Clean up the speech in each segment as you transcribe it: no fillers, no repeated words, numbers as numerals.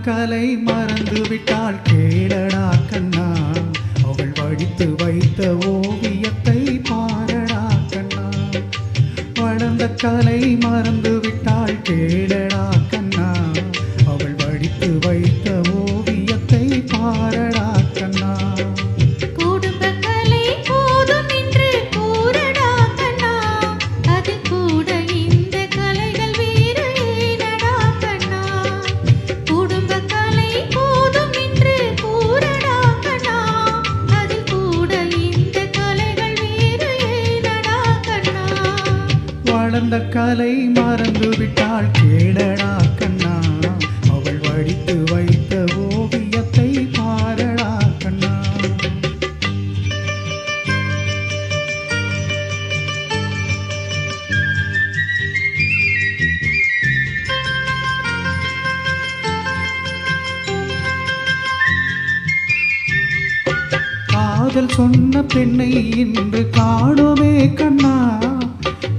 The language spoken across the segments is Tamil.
கலை மறந்து விட்டால் கேளடா கண்ணா, அவள் வடித்து வைத்த ஓவியத்தை பாரடா கண்ணா. வளர்ந்த கலை மறந்து விட்டால் கேளடா கண்ணா, அவள் வடித்து வைத்த ஓவியத்தை பாரடா கண்ணா. வளர்ந்த கலை மறந்து விட்டால் கேளடா கண்ணா, அவள் வடித்து வைத்த ஓவியத்தை பாரடா கண்ணா. காதல் சொன்ன பெண்ணை இன்று காணோமே கண்ணா,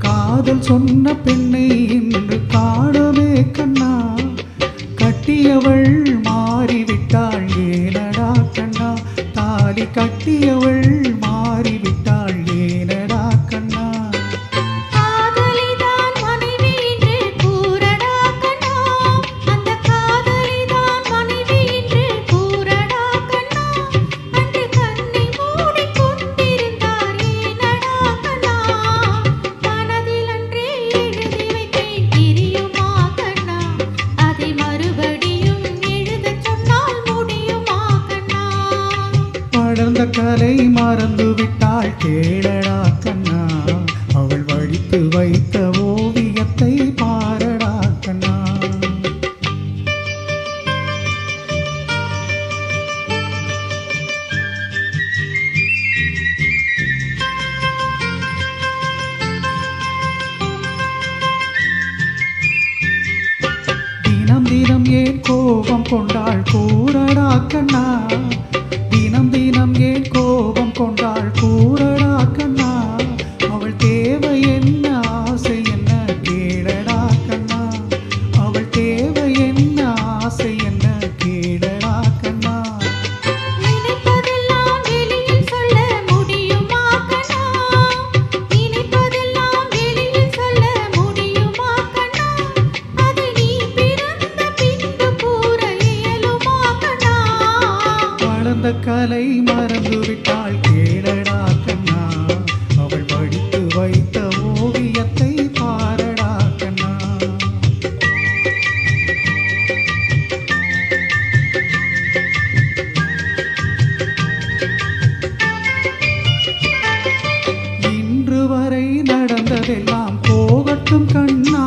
காதல் சொன்ன பெண்ணை இன்று காணோமே கண்ணா. கட்டியவள் மாறிவிட்டாள் ஏனடா கண்ணா, தாலி கட்டியவள் மாறிவிட்டாள் ஏனடா கண்ணா. வளர்ந்த கலை மறந்து விட்டாள் கேளடா கண்ணா, அவள் வடித்து வைத்த ஓவியத்தை பாரடா கண்ணா. தினம் தினம் ஏன் கோபம் கொண்டாள் கூறடா கண்ணா, தினம் தினம் ஏன் கோபம் கொண்டாள் கூறடா கண்ணா. அவள் தேவை என்ன ஆசை என்ன கேளடா கண்ணா, அவள் தேவை என்ன ஆசை என்ன கேளடா கண்ணா. வளர்ந்த கலை மறந்து விட்டாள் கேளடா கண்ணா, அவள் வடித்து வைத்த ஓவியத்தை பாரடா கண்ணா. இன்று வரை நடந்ததெல்லாம் போகட்டும் கண்ணா,